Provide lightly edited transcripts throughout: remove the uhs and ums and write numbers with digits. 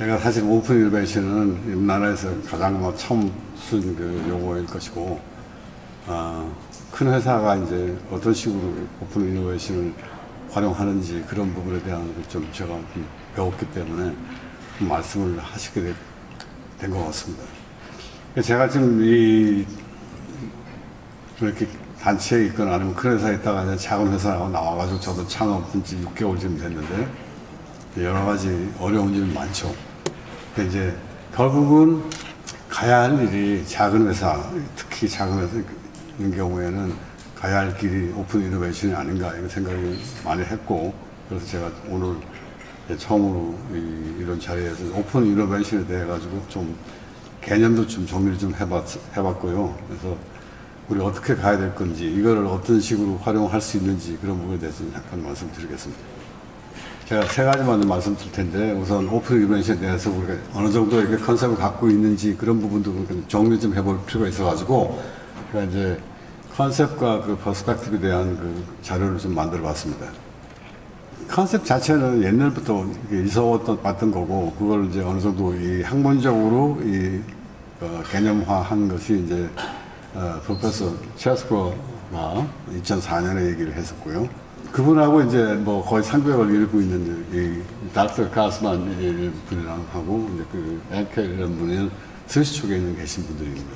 제가 사실 오픈 이노베이션은 우리나라에서 가장 처음 쓴 그 용어일 것이고, 큰 회사가 이제 어떤 식으로 오픈 이노베이션을 활용하는지 그런 부분에 대한 좀 제가 좀 배웠기 때문에 좀 말씀을 하시게 된 것 같습니다. 제가 지금 이렇게 단체에 있거나 아니면 큰 회사에 있다가 이제 작은 회사하고 나와가지고 저도 창업한 지 6개월쯤 됐는데 여러 가지 어려운 일이 많죠. 근데 이제 결국은 가야 할 일이 작은 회사, 특히 작은 회사인 경우에는 가야 할 길이 오픈 이노베이션이 아닌가 이런 생각을 많이 했고, 그래서 제가 오늘 처음으로 이런 자리에서 오픈 이노베이션에 대해 가지고 좀 개념도 좀 정리를 좀 해봤고요. 그래서 우리 어떻게 가야 될 건지, 이거를 어떤 식으로 활용할 수 있는지 그런 부분에 대해서 잠깐 말씀드리겠습니다. 제가 세 가지만 말씀드릴 텐데, 우선 오픈 이노베이션에 대해서 우리가 어느 정도 이렇게 컨셉을 갖고 있는지 그런 부분도 정리 좀 해볼 필요가 있어가지고, 제가 이제 컨셉과 그 퍼스펙티브에 대한 그 자료를 좀 만들어 봤습니다. 컨셉 자체는 옛날부터 있어왔던 거고, 그걸 이제 어느 정도 이 학문적으로 개념화한 것이 이제 프로페서 체스코가 2004년에 얘기를 했었고요. 그분하고 이제 뭐 거의 300을 읽고 있는 이 닥터 카스만 분이랑 하고 이제 그 앵켈이라는 분은 스위스 쪽에 있는 계신 분들입니다.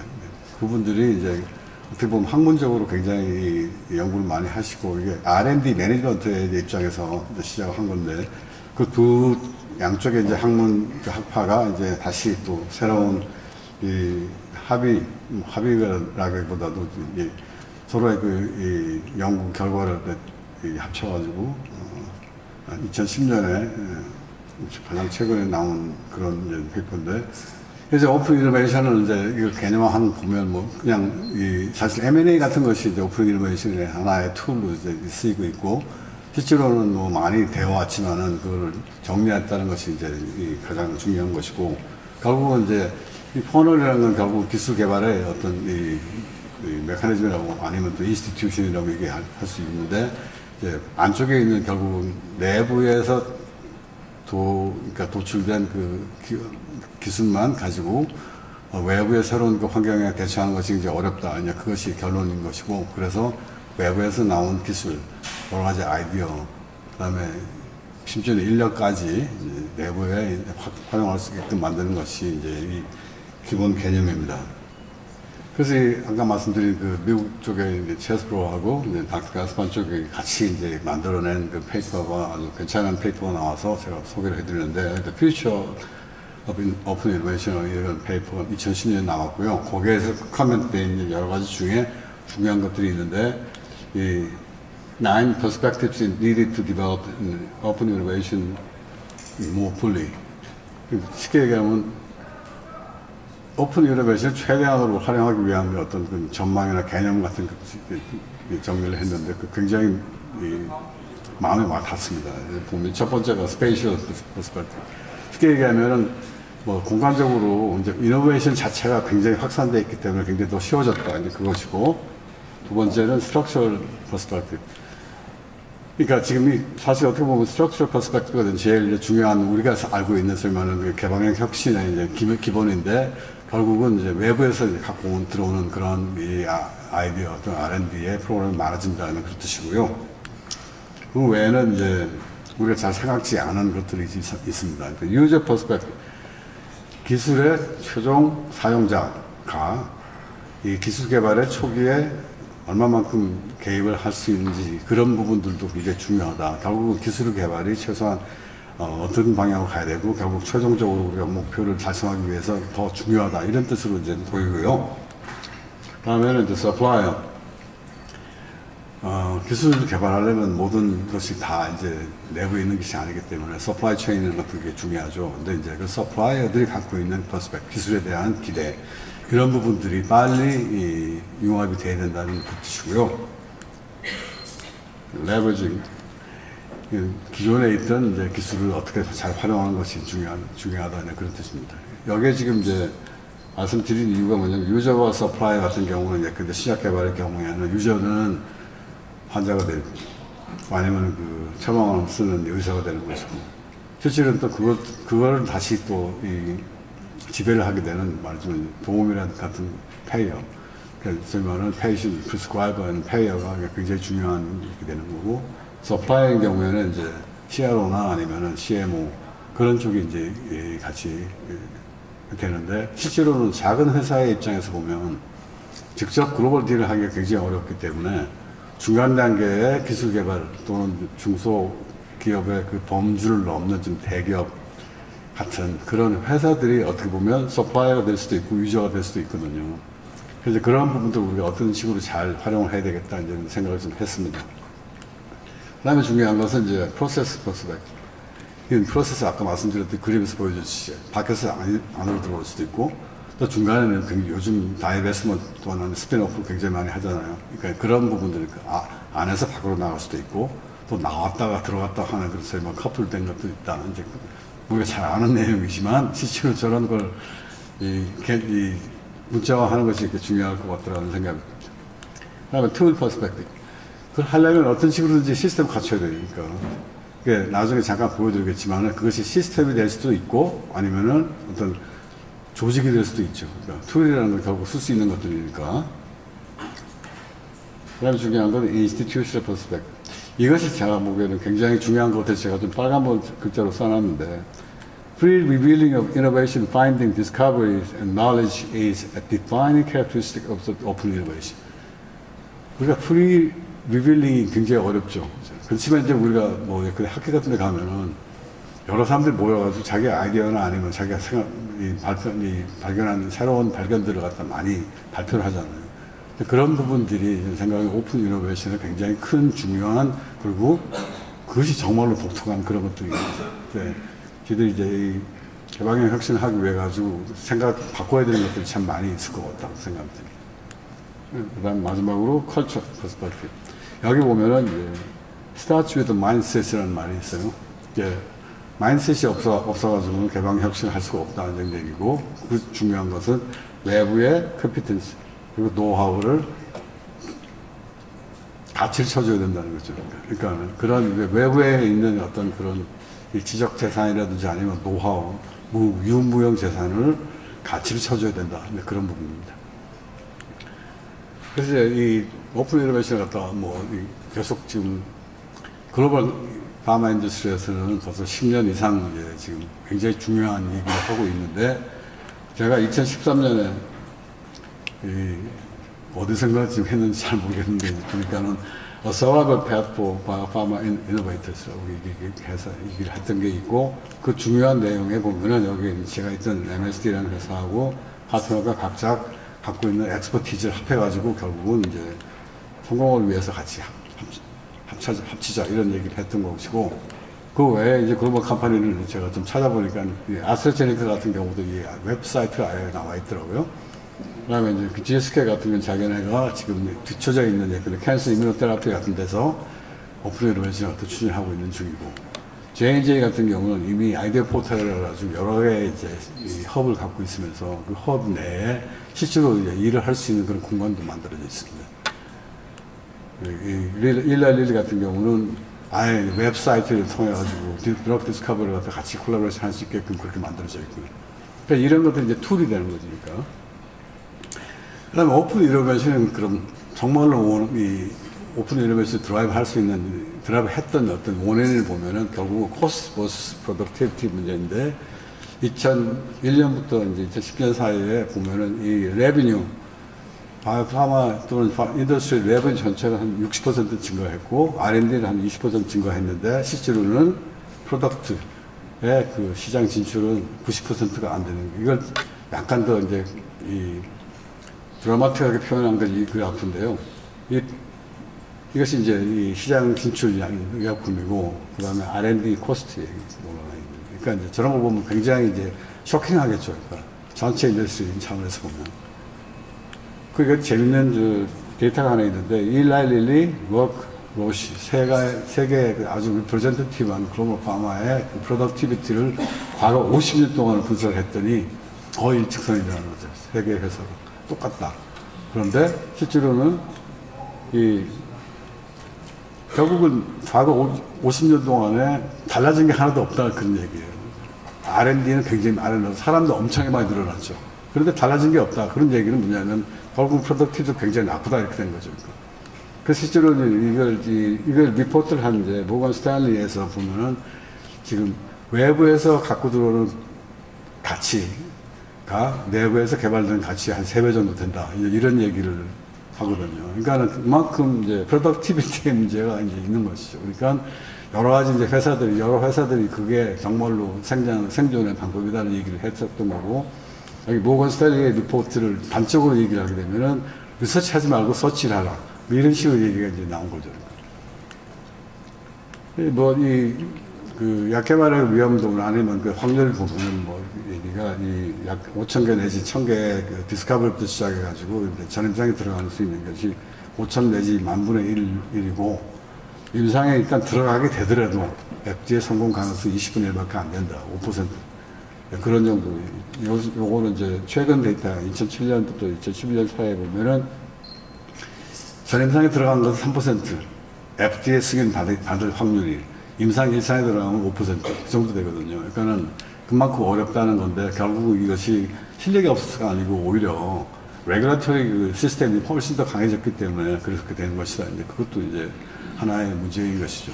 그분들이 이제 어떻게 보면 학문적으로 굉장히 연구를 많이 하시고, 이게 R&D 매니지먼트의 입장에서 시작한 건데, 그 두 양쪽의 이제 학문 학파가 이제 다시 또 새로운 이 합의라기보다도 서로의 그 연구 결과를 합쳐가지고 2010년에 가장 최근에 나온 그런 페이퍼인데, 이제 오픈 이노베이션을 이제 이거 개념화하는 보면 뭐 그냥 사실 M&A 같은 것이 이제 오픈 이노베이션의 하나의 툴로 이제 쓰이고 있고, 실제로는 뭐 많이 되어 왔지만은 그걸 정리했다는 것이 이제 가장 중요한 것이고, 결국은 이제 이 퍼널이라는 건 결국 기술 개발의 어떤 이 메커니즘이라고 아니면 또 인스티튜션이라고 얘기할 수 있는데, 이제 안쪽에 있는 결국은 내부에서 그러니까 도출된 그 기술만 가지고 외부의 새로운 그 환경에 대처하는 것이 이제 어렵다. 이제 그것이 결론인 것이고, 그래서 외부에서 나온 기술, 여러 가지 아이디어, 그다음에 심지어는 인력까지 내부에 활용할 수 있게끔 만드는 것이 이제 이 기본 개념입니다. 그래서 아까 말씀드린 그 미국 쪽에 이제 체스코하고 닥터 가스판 쪽에 같이 이제 만들어낸 그 페이퍼가 아주 괜찮은 페이퍼가 나와서 제가 소개를 해드리는데, The Future of Open Innovation 이런 페이퍼가 2010년에 나왔고요. 거기에서 커멘트되어 있는 여러 가지 중에 중요한 것들이 있는데, 이 9 perspectives needed to develop open innovation more fully. 쉽게 얘기하면 오픈 이노베이션을 최대한으로 활용하기 위한 어떤 그 전망이나 개념 같은 정리를 했는데, 그 굉장히 마음에 와닿습니다. 보면 첫 번째가 스페이셜 퍼스펙티브. 쉽게 얘기하면은 뭐 공간적으로 이제 이노베이션 자체가 굉장히 확산되어 있기 때문에 굉장히 더 쉬워졌다. 이제 그것이고, 두 번째는 스트럭처럴 퍼스펙티브. 그러니까 지금 사실 어떻게 보면 스트럭처럴 퍼스펙티브가 제일 중요한, 우리가 알고 있는 소위 말하는 개방형 혁신의 이제 기본인데, 결국은 이제 외부에서 이제 갖고 들어오는 그런 아이디어 또는 R&D의 프로그램이 많아진다는 그런 뜻이고요. 그 외에는 이제 우리가 잘 생각지 않은 것들이 있습니다. 그러니까 유저 퍼스펙티브. 기술의 최종 사용자가 이 기술 개발의 초기에 얼마만큼 개입을 할 수 있는지, 그런 부분들도 굉장히 중요하다. 결국 기술 개발이 최소한 어떤 방향으로 가야 되고, 결국 최종적으로 우리가 목표를 달성하기 위해서 더 중요하다. 이런 뜻으로 이제 보이고요. 다음에는 이제 서플라이어. 기술을 개발하려면 모든 것이 다 이제 내부에 있는 것이 아니기 때문에 서플라이 체인은 어떤 게 중요하죠. 근데 이제 그 서플라이어들이 갖고 있는 퍼스펙, 기술에 대한 기대, 이런 부분들이 빨리 융합이 돼야 된다는 뜻이고요. 레버리징. 기존에 있던 이제 기술을 어떻게 잘 활용하는 것이 중요하다는 그런 뜻입니다. 여기에 지금 이제 말씀드린 이유가 뭐냐면, 유저와 서플라이 같은 경우는 이제 근데 시작 개발의 경우에는 유저는 환자가 되고, 아니면 그 처방을 쓰는 의사가 되는 것이고, 실제로는 또 그걸 다시 또 지배를 하게 되는 말하자면 보험이라는 같은 페이어. 그러니까 소위 말하는 페이션, 프리스크라이버는 페이어가 굉장히 중요한 게 되는 거고, 서플라이의 경우에는 이제 CRO나 아니면은 CMO 그런 쪽이 이제 같이 되는데, 실제로는 작은 회사의 입장에서 보면 직접 글로벌 딜을 하기가 굉장히 어렵기 때문에 중간 단계의 기술 개발 또는 중소기업의 그 범주를 넘는 좀 대기업 같은 그런 회사들이 어떻게 보면 서플라이어가 될 수도 있고 유저가 될 수도 있거든요. 그래서 그런 부분들 우리가 어떤 식으로 잘 활용을 해야 되겠다 이제 생각을 좀 했습니다. 그 다음에 중요한 것은 이제 프로세스 퍼스펙트. 이 프로세스 아까 말씀드렸듯이 그림에서 보여줬듯이 밖에서 안으로 들어올 수도 있고, 또 중간에는 요즘 다이베스먼트 또는 스핀오프 굉장히 많이 하잖아요. 그러니까 그런 부분들이 안에서 밖으로 나갈 수도 있고, 또 나왔다가 들어갔다 하는 그래서 뭐 커플된 것도 있다. 이제 우리가 잘 아는 내용이지만 실제로 저런 걸 문자화하는 것이 이렇게 중요할 것 같다는 생각이 듭니다. 그 다음에 툴 퍼스펙티브. 그걸 하려면 어떤 식으로든지 시스템을 갖춰야 되니까. 나중에 잠깐 보여드리겠지만 그것이 시스템이 될 수도 있고 아니면은 어떤 조직이 될 수도 있죠. 그러니까 툴이라는 걸 결국 쓸 수 있는 것들이니까. 그 다음에 중요한 건 institutional perspective. 이것이 제가 보기에는 굉장히 중요한 것 같아서 제가 좀 빨간 글자로 써놨는데, free revealing of innovation, finding, discoveries, and knowledge is a defining characteristic of the open innovation. 우리가 free revealing이 굉장히 어렵죠. 그렇지만 이제 우리가 뭐 학교 같은 데 가면은 여러 사람들이 모여가지고 자기 아이디어나 아니면 자기가 발견한 새로운 발견들을 갖다 많이 발표를 하잖아요. 그런 부분들이 생각에 오픈 이노베이션의 굉장히 큰 중요한, 그리고 그것이 정말로 독특한 그런 것들이에요. 저희들이 이제 이 개방형 혁신을 하기 위해 가지고 생각 바꿔야 되는 것들이 참 많이 있을 것 같다고 생각합니다. 그 다음 마지막으로 컬처 퍼스펙티브. 여기 보면은 이제 starts with mindset이라는 말이 있어요. 이제 마인드셋이 없어가지고는 개방 혁신을 할 수가 없다는 얘기고, 그 중요한 것은 외부의 컴피텐스 그리고 노하우를 가치를 쳐줘야 된다는 거죠. 그러니까 그런 외부에 있는 어떤 그런 지적 재산이라든지 아니면 노하우, 유무형 재산을 가치를 쳐줘야 된다. 그런 부분입니다. 그래서 이 오픈 이노베이션을 갖다가 계속 지금 글로벌 파마 인더스트리에서는 벌써 10년 이상 지금 굉장히 중요한 얘기를 하고 있는데, 제가 2013년에 어디선가 지금 했는지 잘 모르겠는데, 그러니까는 A Survival Path for Biopharma Innovators라고 해서 얘기를 했던 게 있고, 그 중요한 내용에 보면은 여기 제가 있던 MSD라는 회사하고 파트너가 각자 갖고 있는 엑스퍼티즈를 합해가지고 결국은 이제 성공을 위해서 같이 합치자 이런 얘기를 했던 것이고, 그 외에 이제 글로벌 컴퍼니를 제가 좀 찾아보니까 아스트라제네카 같은 경우도 이 웹사이트가 아예 나와 있더라고요. 그 다음에 이제 그 GSK 같은 경우는 자기네가 지금 뒤쳐져 있는 캔서 이뮤노테라피 같은 데서 오픈 이노베이션을 추진하고 있는 중이고, J&J 같은 경우는 이미 아이디어 포털을 가지고 여러 개의 이제 이 헙을 갖고 있으면서 그 헙 내에 실제로 이제 일을 할 수 있는 그런 공간도 만들어져 있습니다. 일라릴리 같은 경우는 아예 웹사이트를 통해가지고 드럭 디스커버를 갖다 같이 콜라보레이션 할 수 있게끔 그렇게 만들어져 있고요. 그러니까 이런 것들이 이제 툴이 되는 거니까. 그 다음에 오픈 이노베이션은 그럼 정말로 이 오픈 이노베이션 드라이브 할 수 있는, 드라이브 했던 어떤 원인을 보면은 결국 코스트 버스 프로덕티비티 문제인데, 2001년부터 이제 2010년 사이에 보면은 이 레비뉴, 바이오파마 또는 인더스트리 레비뉴 전체가 한 60% 증가했고, R&D를 한 20% 증가했는데, 실제로는 프로덕트의 그 시장 진출은 90%가 안 되는 거예요. 이걸 약간 더 이제 이 드라마틱하게 표현한 게 이 그래프인데요. 이것이 이제 이 시장 진출량 의약품이고, 그 다음에 R&D 코스트 얘기 올라가 있는. 그러니까 이제 저런 거 보면 굉장히 이제 쇼킹하겠죠. 그러니까 전체 인더스트리 차원에서 보면. 그게 재밌는 데이터가 하나 있는데, 일라일리, 워크, 로시, 세 개의 아주 리프레젠테티브한 글로벌 파마의 그 프로덕티비티를 과거 50년 동안 분석을 했더니 거의 일직선이라는 거죠. 세 개의 회사가. 똑같다. 그런데 실제로는 이 결국은 과거 50년 동안에 달라진 게 하나도 없다 그런 얘기예요. R&D는 굉장히 많이 늘어났고 사람도 엄청 많이 늘어났죠. 그런데 달라진 게 없다. 그런 얘기는 뭐냐면 결국 프로덕티브도 굉장히 나쁘다 이렇게 된 거죠. 그 실제로 이걸 리포트를 하는데 모건 스탠리에서 보면은 지금 외부에서 갖고 들어오는 가치가 내부에서 개발된 가치 한 3배 정도 된다. 이런 얘기를 하거든요. 그러니까 그만큼 이제 프로덕티비티의 문제가 이제 있는 것이죠. 그러니까 여러 가지 이제 여러 회사들이 그게 정말로 생존의 방법이라는 얘기를 했었던 거고, 여기 모건 스탠리의 리포트를 단적으로 얘기를 하게 되면은 리서치 하지 말고 서치를 하라. 뭐 이런 식으로 얘기가 이제 나온 거죠. 그 약개발의 위험도 아니면 그 확률 부분은 뭐 얘기가 약 5,000개 내지 1,000개 그 디스커버리부터 시작해가지고 전임상에 들어갈 수 있는 것이 5,000 내지 10,000분의 1이고 임상에 일단 들어가게 되더라도 FDA 성공 가능성이 20분의 1밖에 안 된다. 5%. 그런 정도. 요거는 이제 최근 데이터 2007년부터 2011년 사이에 보면은 전임상에 들어간 것은 3%. FDA 승인 받을 확률이. 임상 1상에 들어가면 5%그 정도 되거든요. 그러니까는 그만큼 어렵다는 건데 결국 이것이 실력이 없어서가 아니고 오히려 레귤러토리 그 시스템이 훨씬 더 강해졌기 때문에 그렇게 되는 것이다. 이제 그것도 이제 하나의 문제인 것이죠.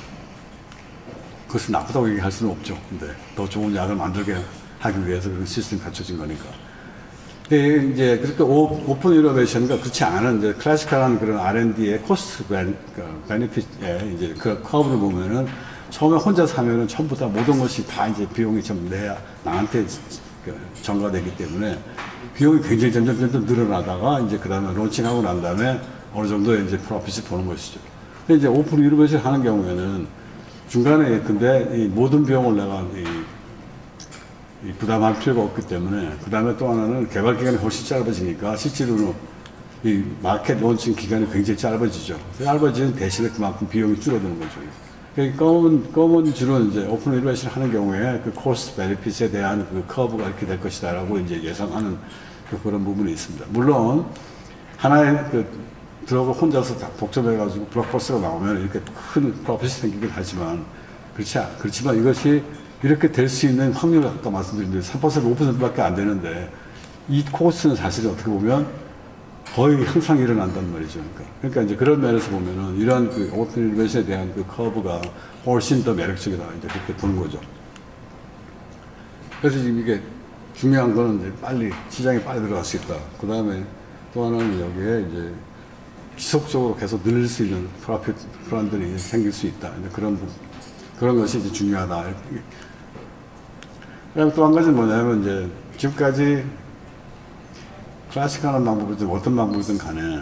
그것을 나쁘다고 얘기할 수는 없죠. 근데 더 좋은 약을 만들게 하기 위해서 그런 시스템이 갖춰진 거니까. 이제 그렇게 오픈 이노베이션과 그렇지 않은 이제 클래시컬한 그런 R&D의 코스트 베네핏에 이제 그 커브를 보면은 처음에 혼자서 하면은 전부 다 모든 것이 다 이제 비용이 좀 나한테 전가되기 때문에 비용이 굉장히 점점 늘어나다가 이제 그 다음에 론칭하고 난 다음에 어느 정도 이제 프로핏을 보는 것이죠. 근데 이제 오픈 이노베이션 하는 경우에는 중간에 근데 이 모든 비용을 내가 부담할 필요가 없기 때문에 그 다음에 또 하나는 개발 기간이 훨씬 짧아지니까 실제로는 이 마켓 론칭 기간이 굉장히 짧아지죠. 짧아지는 대신에 그만큼 비용이 줄어드는 거죠. 검은 줄은 이제 오픈 이노베이션 하는 경우에 그 코스트 베네핏에 대한 그 커브가 이렇게 될 것이다라고 이제 예상하는 그런 부분이 있습니다. 물론 하나의 그 드러그 혼자서 다 독점해가지고 블록버스가 나오면 이렇게 큰 프로핏이 생기긴 하지만 그렇지만 이것이 이렇게 될 수 있는 확률을 아까 말씀드린 대로 3% 5%밖에 안 되는데 이 코스는 사실 어떻게 보면 거의 항상 일어난단 말이죠. 그러니까 이제 그런 면에서 보면은 이런 그 오픈 이노베이션에 대한 그 커브가 훨씬 더 매력적이다. 이제 그렇게 보는 거죠. 그래서 지금 이게 중요한 거는 이제 시장에 빨리 들어갈 수 있다. 그 다음에 또 하나는 여기에 이제 지속적으로 계속 늘릴 수 있는 프로핏 플랜들이 생길 수 있다. 이제 그런 것이 이제 중요하다. 그다음에 또 한 가지는 뭐냐면 이제 지금까지 클래식하는 방법이든 어떤 방법이든 간에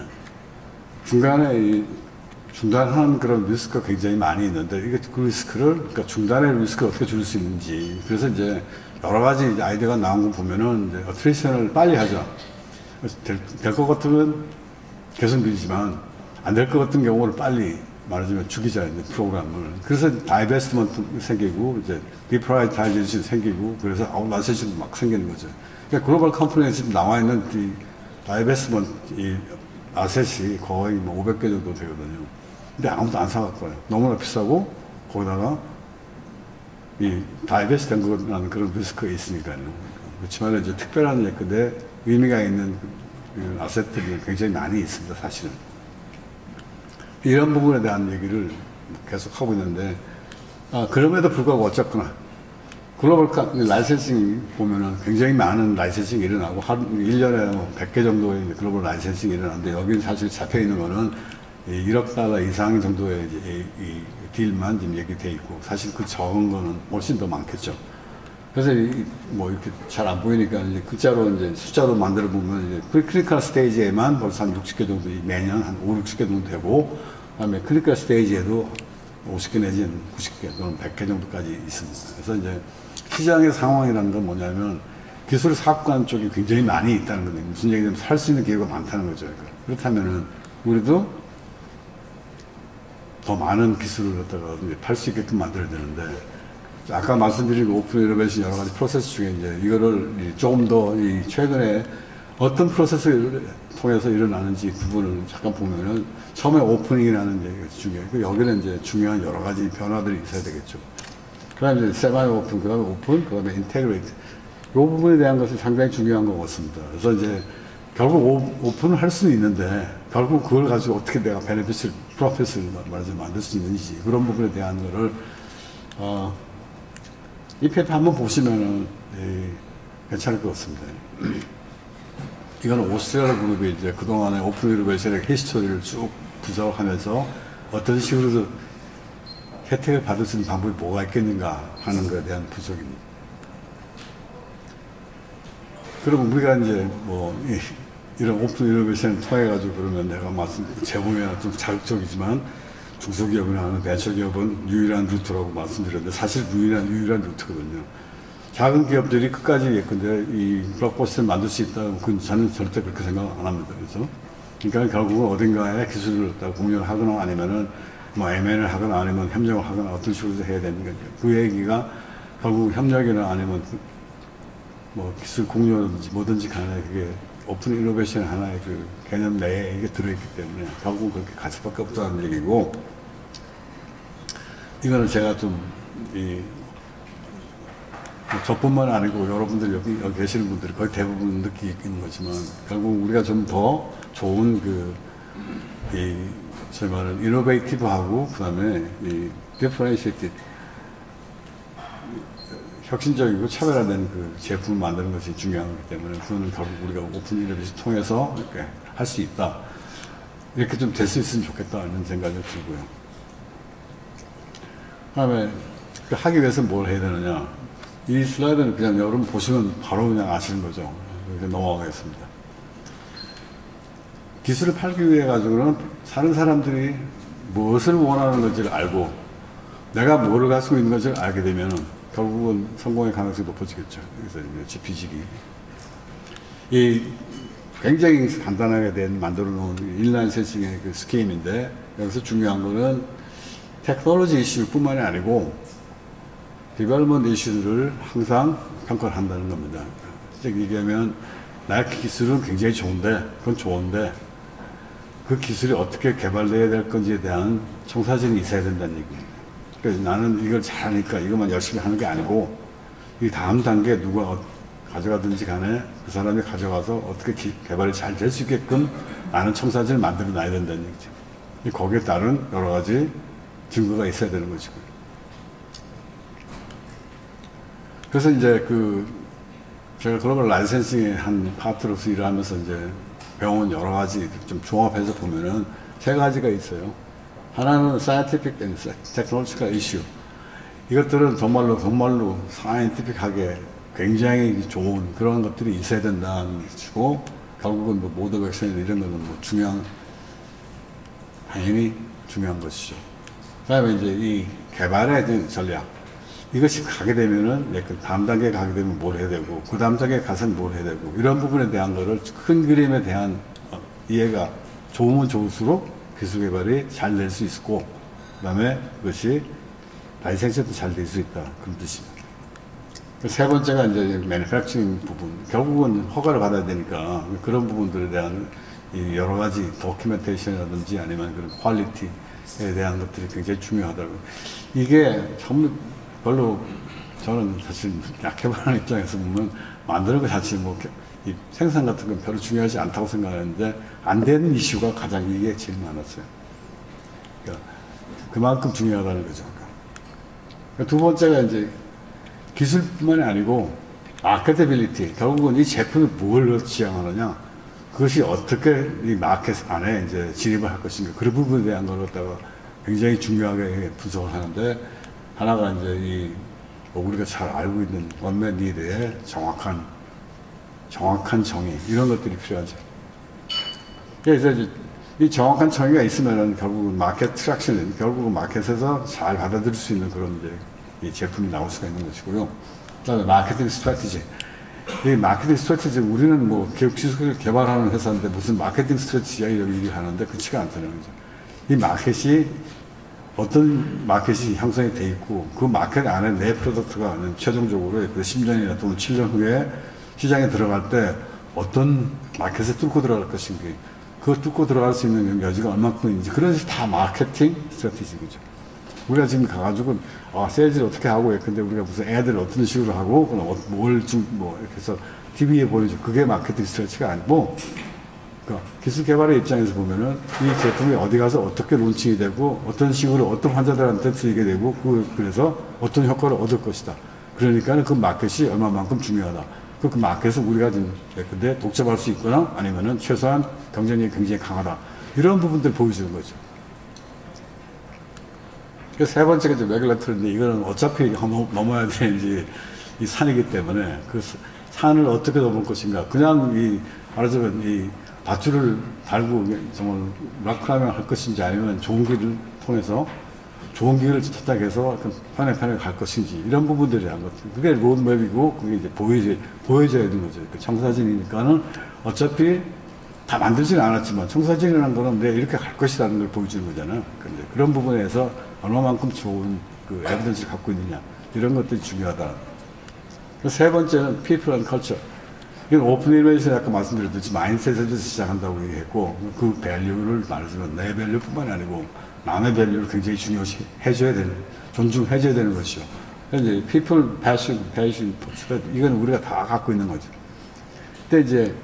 중간에 중단하는 그런 리스크가 굉장히 많이 있는데 이게 그 리스크를 그러니까 중단의 리스크를 어떻게 줄일 수 있는지 그래서 이제 여러 가지 아이디어가 나온 거 보면은 이제 어트리션을 빨리 하자. 될 것 같으면 계속 밀지만 안 될 것 같은 경우를 빨리 말하자면 죽이자 이제 프로그램을. 그래서 다이베스트먼트 생기고 이제 디프라이타이제이션 생기고 그래서 아웃라이센션도 막 생기는 거죠. 그러니까 글로벌 컴퍼니에 지금 나와 있는 이 다이베스트먼트 이 아셋이 거의 뭐 500개 정도 되거든요. 근데 아무도 안 사갖고요. 너무나 비싸고 거기다가 이 다이베스트 된 거라는 그런 리스크가 있으니까요. 그렇지만 이제 특별한 예컨대 의미가 있는 그 아셋들이 굉장히 많이 있습니다, 사실은. 이런 부분에 대한 얘기를 계속 하고 있는데, 그럼에도 불구하고 어쨌거나, 글로벌 라이센싱 보면은 굉장히 많은 라이센싱이 일어나고, 1년에 100개 정도의 글로벌 라이센싱이 일어나는데, 여기는 사실 잡혀 있는 거는 1억 달러 이상 정도의 이 딜만 지금 얘기돼 있고, 사실 그 적은 거는 훨씬 더 많겠죠. 그래서 뭐 이렇게 잘 안 보이니까 이제 글자로 이제 숫자로 만들어 보면 이제 클리니컬 스테이지에만 벌써 한 60개 정도 매년 한 5, 60개 정도 되고 그다음에 클리니컬 스테이지에도 50개 내지 90개 또는 100개 정도까지 있습니다. 그래서 이제 시장의 상황이라는 건 뭐냐면 기술 사업관 쪽이 굉장히 많이 있다는 거예요. 무슨 얘기냐면 살 수 있는 기회가 많다는 거죠. 그렇다면은 우리도 더 많은 기술을 갖다가 팔 수 있게끔 만들어야 되는데 아까 말씀드린 오픈 이노베이션 여러 가지 프로세스 중에 이제 이거를 조금 더 최근에 어떤 프로세스를 통해서 일어나는지 부분을 잠깐 보면은 처음에 오프닝이라는 얘기가 중요해요. 여기는 이제 중요한 여러 가지 변화들이 있어야 되겠죠. 그 다음에 이제 세마이 오픈, 그 다음에 오픈, 그 다음에 인테그레이트. 이 부분에 대한 것이 상당히 중요한 것 같습니다. 그래서 이제 결국 오픈을 할 수는 있는데 결국 그걸 가지고 어떻게 내가 베네핏을, 프로핏을 만들 수 있는지 그런 부분에 대한 거를 이 페이퍼 한번 보시면은 괜찮을 것 같습니다. 이거는 오스트리아 그룹이 이제 그동안의 오픈 이노베이션의 히스토리를 쭉 분석하면서 어떤 식으로 혜택을 받을 수 있는 방법이 뭐가 있겠는가 하는 것에 대한 분석입니다. 그리고 우리가 이제 뭐 이런 오픈 이노베이션을 통해가지고 그러면 내가 제보면 좀 자극적이지만 중소기업이나 하는 벤처기업은 유일한 루트라고 말씀드렸는데 사실 유일한 루트거든요. 작은 기업들이 끝까지 예컨대 이 블록버스터를 만들 수 있다고 저는 절대 그렇게 생각 안 합니다. 그래서 그러니까 결국은 어딘가에 기술을 공유를 하거나 아니면은 뭐 M&A를 하거나 아니면 협력을 하거나 어떤 식으로 해야 되는 거죠. 그 얘기가 결국 협력이나 아니면 뭐 기술 공유든지 뭐든지 간에 그게 오픈 이노베이션 하나의 그 개념 내에 이게 들어있기 때문에 결국 그렇게 갈 수밖에 없다는 얘기고, 이거는 제가 좀 저뿐만 아니고 여러분들 여기 계시는 분들이 거의 대부분 느끼고 있는 거지만 결국 우리가 좀 더 좋은 저희 말은 이노베이티브하고 그 다음에 디퍼런시에이티드 혁신적이고 차별화된 그 제품을 만드는 것이 중요한 거기 때문에 그거는 결국 우리가 오픈 이노베이션 통해서 이렇게 할 수 있다. 이렇게 좀 될 수 있으면 좋겠다는 생각이 들고요. 그 다음에 하기 위해서 뭘 해야 되느냐. 이 슬라이드는 그냥 여러분 보시면 바로 그냥 아시는 거죠. 이렇게 넘어가겠습니다. 기술을 팔기 위해 가지고는 다른 사람들이 무엇을 원하는 건지를 알고 내가 뭐를 가지고 있는 건지를 알게 되면 결국은 성공의 가능성이 높아지겠죠. 그래서 GPG기. 이 굉장히 간단하게 만들어 놓은 인라인 센싱의 그 스키임인데 여기서 중요한 거는 테크놀로지 이슈뿐만이 아니고 디벨롭먼트 이슈를 항상 평가를 한다는 겁니다. 즉 얘기하면 나의 기술은 굉장히 좋은데 그건 좋은데 그 기술이 어떻게 개발돼야 될 건지에 대한 청사진이 있어야 된다는 얘기입니다. 그래서 나는 이걸 잘하니까 이것만 열심히 하는 게 아니고 이 다음 단계에 누가 가져가든지 간에 그 사람이 가져가서 어떻게 개발이 잘 될 수 있게끔 나는 청사진을 만들어 놔야 된다는 얘기죠. 거기에 따른 여러 가지 증거가 있어야 되는 것이고요. 그래서 이제 제가 글로벌 라이센싱의 한 파트로서 일하면서 이제 배운 여러 가지 좀 종합해서 보면은 세 가지가 있어요. 하나는 scientific and technological issue. 이것들은 정말로 사이언티픽하게 굉장히 좋은 그런 것들이 있어야 된다는 것이고, 결국은 뭐 모드 백신 이런 거는 뭐 당연히 중요한 것이죠. 그 다음에 이제 이 개발의 전략. 이것이 가게 되면은, 다음 단계에 가게 되면 뭘 해야 되고, 그 다음 단계에 가서는 뭘 해야 되고, 이런 부분에 대한 거를 큰 그림에 대한 이해가 좋으면 좋을수록 기술 개발이 잘 될 수 있고, 그 다음에 그것이 라이센스도 잘 될 수 있다. 그런 뜻입니다. 세 번째가 이제 매니팩처링 부분. 결국은 허가를 받아야 되니까 그런 부분들에 대한 여러 가지 도큐멘테이션이라든지 아니면 그런 퀄리티에 대한 것들이 굉장히 중요하다고. 이게 전부 별로 저는 사실 약해보는 입장에서 보면 만드는 것 자체 이 생산 같은 건 별로 중요하지 않다고 생각하는데 안 되는 이슈가 가장 이게 제일 많았어요. 그러니까 그만큼 중요하다는 거죠. 두 번째가 이제 기술뿐만이 아니고 마케터빌리티. 결국은 이 제품이 뭘 지향하느냐, 그것이 어떻게 이 마켓 안에 이제 진입을 할 것인가, 그런 부분에 대한 걸 갖다가 굉장히 중요하게 분석을 하는데, 하나가 이제 우리가 잘 알고 있는 원맨 니드의 정확한 정의, 이런 것들이 필요하죠. 그래서 이제 이 정확한 정의가 있으면은 결국은 마켓 트랙션, 결국은 마켓에서 잘 받아들일 수 있는 그런 이제 이 제품이 나올 수가 있는 것이고요. 그 다음에 마케팅 스트래티지. 이 마케팅 스트래티지, 우리는 뭐 기술을 개발하는 회사인데 무슨 마케팅 스트래티지야 이런 얘기를 하는데 그렇지가 않다는 거죠. 이 마켓이 어떤 마켓이 형성이 돼 있고 그 마켓 안에 내 프로덕트가 최종적으로 10년이나 또는 7년 후에 시장에 들어갈 때 어떤 마켓에 뚫고 들어갈 것인가, 그걸 뚫고 들어갈 수 있는 여지가 얼마큼인지, 그런 것이 다 마케팅 스트래티지죠. 우리가 지금 가가지고, 세일즈를 어떻게 하고, 근데 우리가 무슨 애들 어떤 식으로 하고, 뭘 좀, 이렇게 해서 TV에 보여줘. 그게 마케팅 스트래티지가 아니고, 그러니까 기술 개발의 입장에서 보면은 이 제품이 어디 가서 어떻게 론칭이 되고, 어떤 식으로 어떤 환자들한테 쓰이게 되고, 그래서 어떤 효과를 얻을 것이다. 그러니까 그 마켓이 얼마만큼 중요하다. 그 마켓을 우리가 지금 근데 독점할 수 있거나 아니면은 최소한 경쟁력이 굉장히 강하다. 이런 부분들 보여주는 거죠. 세 번째가 이제 레귤레터리인데, 이거는 어차피 넘어야 되는 이 산이기 때문에 그 산을 어떻게 넘을 것인가. 그냥 말하자면 이 밧줄을 달고 정말 락클라이밍 할 것인지, 아니면 좋은 길을 통해서 좋은 길을 선택해서 편하게 갈 것인지, 이런 부분들이 한 것. 그게 로드맵이고, 그게 이제 보여져야 되는 거죠. 청사진이니까는 어차피 다 만들지는 않았지만, 청사진이라는 거는 내가 이렇게 갈 것이라는 걸 보여주는 거잖아요. 근데 그런 부분에서 얼마만큼 좋은 그 에비던스를 갖고 있느냐, 이런 것들이 중요하다. 세 번째는 people and culture. 이건 오픈 이노베이션 아까 말씀드렸듯이 마인드셋에서 시작한다고 얘기했고, 그 밸류를 말하자면 내 밸류뿐만이 아니고 남의 밸류를 굉장히 중요시해줘야 되는, 존중해줘야 되는 것이요. 이제 people, passion, 이건 우리가 다 갖고 있는 거죠. 근데 이제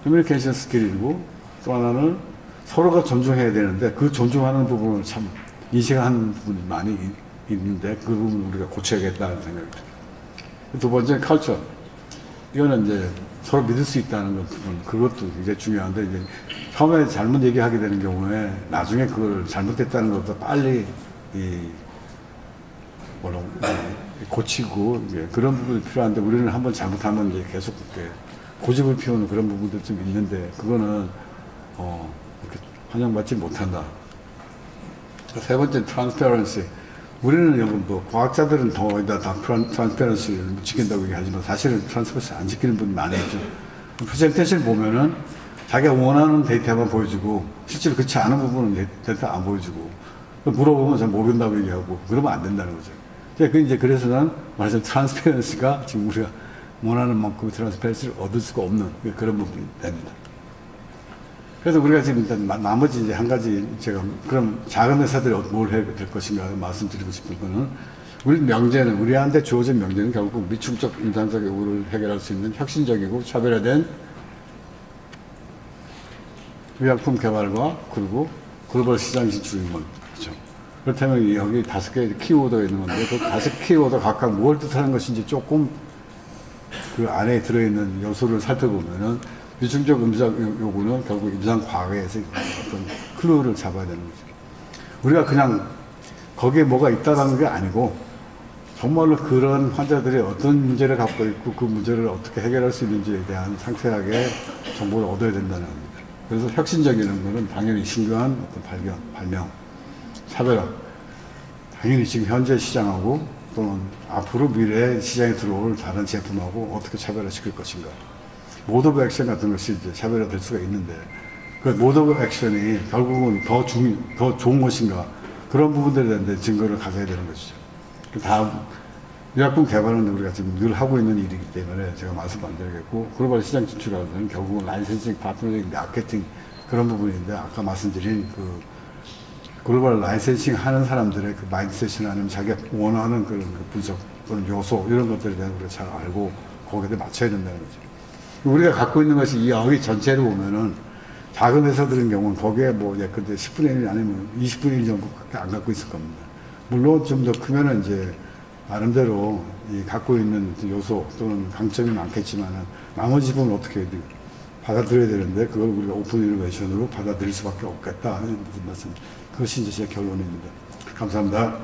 커뮤니케이션 스킬이고, 또 하나는 서로가 존중해야 되는데, 그 존중하는 부분을 참 인식하는 부분이 많이 있는데, 그 부분을 우리가 고쳐야겠다는 생각이 들어요. 두 번째는 컬처. 이거는 이제 서로 믿을 수 있다는 것 부분, 그것도 굉장히 중요한데, 이제 처음에 잘못 얘기하게 되는 경우에 나중에 그걸 잘못됐다는 것보다 빨리 고치고, 그런 부분이 필요한데, 우리는 한번 잘못하면 이제 계속 고집을 피우는 그런 부분도 좀 있는데, 그거는 환영받지 못한다. 세 번째, 트랜스페런시. 우리는 과학자들은 다 트랜스페런시를 지킨다고 얘기하지만, 사실은 트랜스페런시 안 지키는 분이 많이 있죠. 프레젠테이션 보면은 자기가 원하는 데이터만 보여주고, 실제로 그렇지 않은 부분은 데이터 안 보여주고, 물어보면 잘 모른다고 얘기하고, 그러면 안 된다는 거죠. 그래서는 말하자면 트랜스페런시가 지금 우리가 원하는 만큼의 트랜스페런시를 얻을 수가 없는 그런 부분이 됩니다. 그래서 우리가 지금 일단 나머지 이제 한 가지 제가 그럼 작은 회사들이 뭘 해야 될 것인가 말씀드리고 싶은 거는, 우리한테 주어진 명제는 결국 미충적 임상적 요구를 해결할 수 있는 혁신적이고 차별화된 의약품 개발과 그리고 글로벌 시장 진출인 거죠. 그렇다면 여기 5개 키워드가 있는 건데, 그 5 키워드 각각 뭘 뜻하는 것인지 조금 그 안에 들어있는 요소를 살펴보면은, 미충적 임상 요구는 결국 임상 과학에서 어떤 클루를 잡아야 되는 거죠. 우리가 그냥 거기에 뭐가 있다라는 게 아니고, 정말로 그런 환자들이 어떤 문제를 갖고 있고, 그 문제를 어떻게 해결할 수 있는지에 대한 상세하게 정보를 얻어야 된다는 겁니다. 그래서 혁신적인 거는 당연히 신규한 어떤 발명, 차별화. 당연히 지금 현재 시장하고 또는 앞으로 미래에 시장에 들어올 다른 제품하고 어떻게 차별화시킬 것인가. 모드 오브 액션 같은 것이 이제 차별화될 수가 있는데, 그 모드 오브 액션이 결국은 더 좋은 것인가, 그런 부분들에 대한 증거를 가져야 되는 것이죠. 그 다음, 의약품 개발은 우리가 지금 늘 하고 있는 일이기 때문에 제가 말씀 안 드리겠고, 글로벌 시장 진출하는 결국은 라이센싱, 파트너링, 마케팅, 그런 부분인데, 아까 말씀드린 그 글로벌 라이센싱 하는 사람들의 그 마인드셋이나 아니면 자기가 원하는 그런 분석 또는 요소, 이런 것들에 대한 우리가 잘 알고 거기에 맞춰야 된다는 거죠. 우리가 갖고 있는 것이 이 여기 전체를 보면은, 작은 회사들인 경우는 거기에 근데 10분의 1 아니면 20분의 1 정도밖에 안 갖고 있을 겁니다. 물론 좀 더 크면은 이제 나름대로 갖고 있는 요소 또는 강점이 많겠지만은, 나머지 부분은 어떻게 받아들여야 되는데, 그걸 우리가 오픈 이노베이션으로 받아들일 수밖에 없겠다 하는 말씀. 그것이 이제 제 결론입니다. 감사합니다.